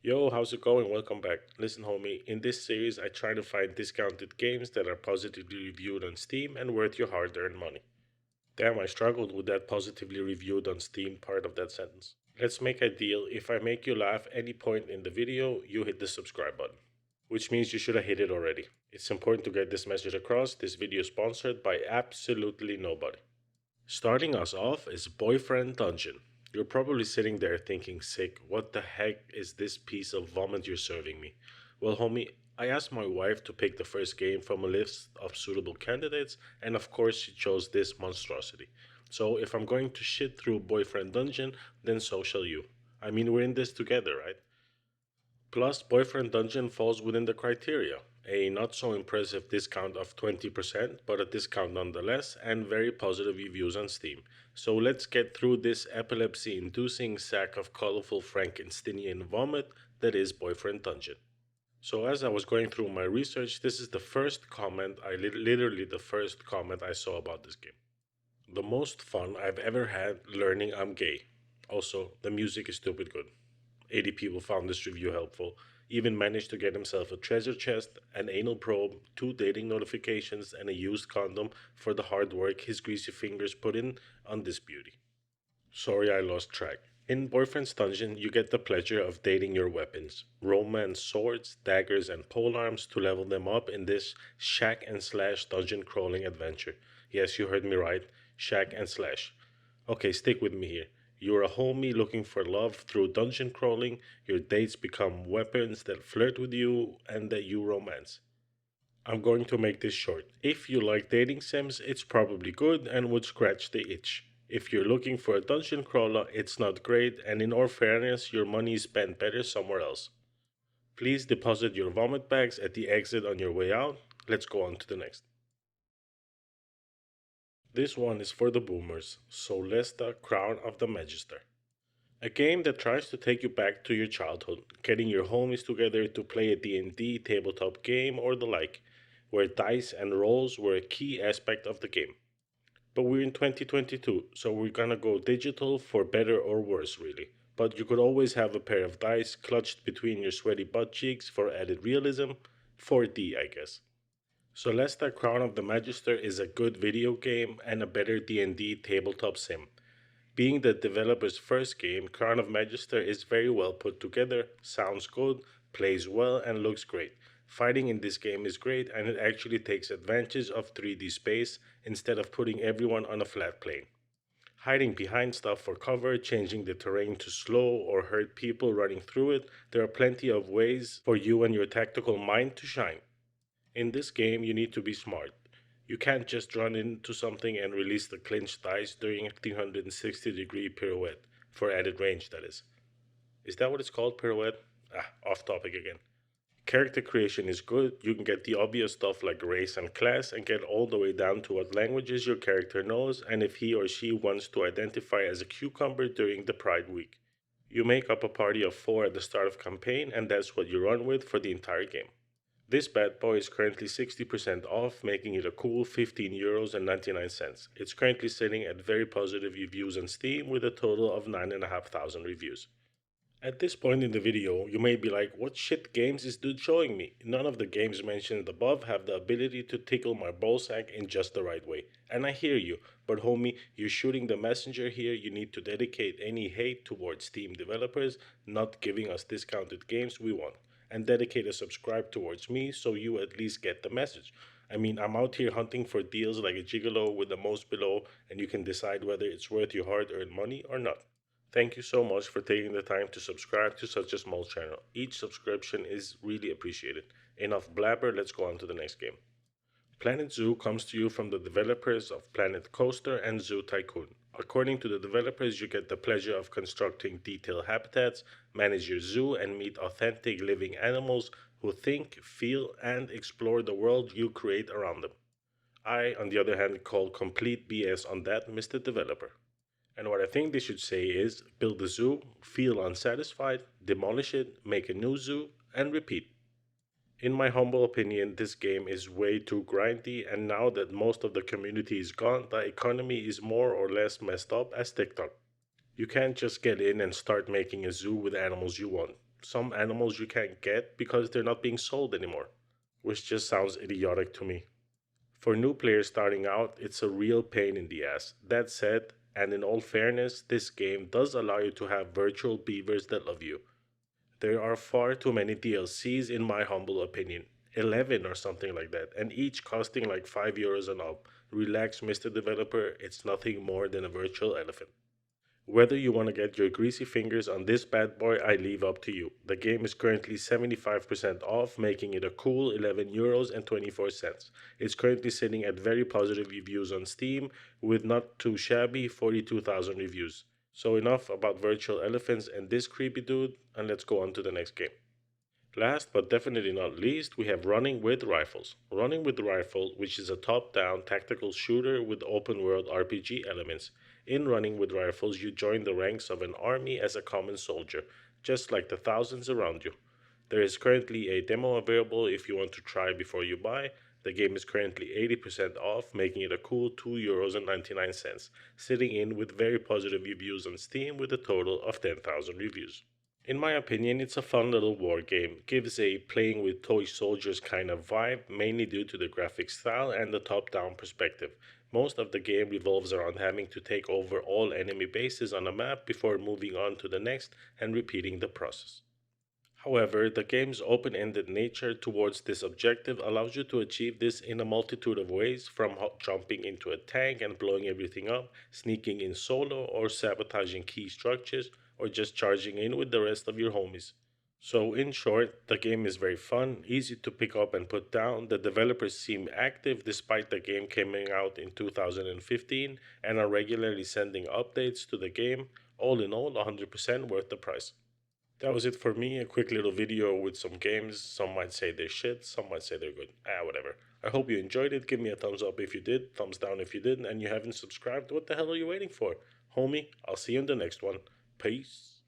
Yo, how's it going? Welcome back. Listen, homie, in this series, I try to find discounted games that are positively reviewed on Steam and worth your hard earned money. Damn, I struggled with that positively reviewed on Steam part of that sentence. Let's make a deal. If I make you laugh any point in the video, you hit the subscribe button, which means you should have hit it already. It's important to get this message across. This video is sponsored by absolutely nobody. Starting us off is Boyfriend Dungeon. You're probably sitting there thinking, sick, what the heck is this piece of vomit you're serving me? Well, homie, I asked my wife to pick the first game from a list of suitable candidates, and of course, she chose this monstrosity. So, if I'm going to shit through Boyfriend Dungeon, then so shall you. I mean, we're in this together, right? Plus, Boyfriend Dungeon falls within the criteria. A not so impressive discount of 20%, but a discount nonetheless, and very positive reviews on Steam. So let's get through this epilepsy inducing sack of colorful Frankensteinian vomit that is Boyfriend Dungeon. So, as I was going through my research, this is the first comment, literally the first comment I saw about this game. The most fun I've ever had learning I'm gay. Also, the music is stupid good. 80 people found this review helpful. Even managed to get himself a treasure chest, an anal probe, two dating notifications, and a used condom for the hard work his greasy fingers put in on this beauty. Sorry I lost track. In Boyfriend's Dungeon, you get the pleasure of dating your weapons romance swords, daggers, and polearms to level them up in this shack and slash dungeon crawling adventure. Yes, you heard me right shack and slash. Okay, stick with me here. You're a homie looking for love through dungeon crawling. Your dates become weapons that flirt with you and that you romance. I'm going to make this short. If you like dating sims, it's probably good and would scratch the itch. If you're looking for a dungeon crawler, it's not great, and in all fairness, your money is spent better somewhere else. Please deposit your vomit bags at the exit on your way out. Let's go on to the next. This one is for the boomers, Solasta Crown of the Magister. A game that tries to take you back to your childhood, getting your homies together to play a D&D tabletop game or the like, where dice and rolls were a key aspect of the game. But we're in 2022, so we're gonna go digital for better or worse, really. But you could always have a pair of dice clutched between your sweaty butt cheeks for added realism. 4D, I guess. Solasta Crown of the Magister is a good video game and a better D&D tabletop sim. Being the developer's first game, Crown of Magister is very well put together, sounds good, plays well, and looks great. Fighting in this game is great, and it actually takes advantage of 3D space instead of putting everyone on a flat plane. Hiding behind stuff for cover, changing the terrain to slow or hurt people running through it, there are plenty of ways for you and your tactical mind to shine. In this game, you need to be smart. You can't just run into something and release the clinched dice during a 360-degree pirouette, for added range, that is. Is that what it's called, pirouette? Off topic again. Character creation is good. You can get the obvious stuff like race and class and get all the way down to what languages your character knows and if he or she wants to identify as a cucumber during the Pride Week. You make up a party of 4 at the start of campaign and that's what you run with for the entire game. This bad boy is currently 60% off, making it a cool 15 euros and 99 cents. It's currently sitting at very positive reviews on Steam with a total of 9,500 reviews. At this point in the video, you may be like, what shit games is dude showing me? None of the games mentioned above have the ability to tickle my ballsack in just the right way. And I hear you, but homie, you're shooting the messenger here. You need to dedicate any hate towards Steam developers not giving us discounted games we want. And dedicate a subscribe towards me so you at least get the message. I mean, I'm out here hunting for deals like a gigolo with the most below, and you can decide whether it's worth your hard earned money or not. Thank you so much for taking the time to subscribe to such a small channel. Each subscription is really appreciated. Enough blabber, let's go on to the next game. Planet Zoo comes to you from the developers of Planet Coaster and Zoo Tycoon. According to the developers, you get the pleasure of constructing detailed habitats, manage your zoo, and meet authentic living animals who think, feel, and explore the world you create around them. I, on the other hand, call complete BS on that, Mr. Developer. And what I think they should say is build a zoo, feel unsatisfied, demolish it, make a new zoo, and repeat. In my humble opinion, this game is way too grindy, and now that most of the community is gone, the economy is more or less messed up as TikTok. You can't just get in and start making a zoo with animals you want. some animals you can't get because they're not being sold anymore, which just sounds idiotic to me. For new players starting out, it's a real pain in the ass. That said, and in all fairness, this game does allow you to have virtual beavers that love you. There are far too many DLCs in my humble opinion. 11 or something like that, and each costing like €5 and up. Relax, Mr. Developer, it's nothing more than a virtual elephant. Whether you want to get your greasy fingers on this bad boy, I leave up to you. The game is currently 75% off, making it a cool €11 and 24 cents. It's currently sitting at very positive reviews on Steam, with not too shabby 42,000 reviews. So enough about virtual elephants and this creepy dude, and let's go on to the next game. Last but definitely not least, we have Running with Rifles. Running with Rifle, which is a top down tactical shooter with open world RPG elements. In Running with Rifles, you join the ranks of an army as a common soldier, just like the thousands around you. There is currently a demo available if you want to try before you buy. The game is currently 80% off, making it a cool €2 and 99 cents, sitting in with very positive reviews on Steam with a total of 10,000 reviews. In my opinion, it's a fun little war game. Gives a playing with toy soldiers kind of vibe, mainly due to the graphic style and the top down perspective. Most of the game revolves around having to take over all enemy bases on a map before moving on to the next and repeating the process. However, the game's open ended nature towards this objective allows you to achieve this in a multitude of ways, from jumping into a tank and blowing everything up, sneaking in solo, or sabotaging key structures, or just charging in with the rest of your homies. So, in short, the game is very fun, easy to pick up and put down. The developers seem active despite the game coming out in 2015 and are regularly sending updates to the game. All in all, 100% worth the price. That was it for me. A quick little video with some games. Some might say they're shit, some might say they're good. Whatever. I hope you enjoyed it. Give me a thumbs up if you did, thumbs down if you didn't, and you haven't subscribed. What the hell are you waiting for? Homie, I'll see you in the next one. Peace.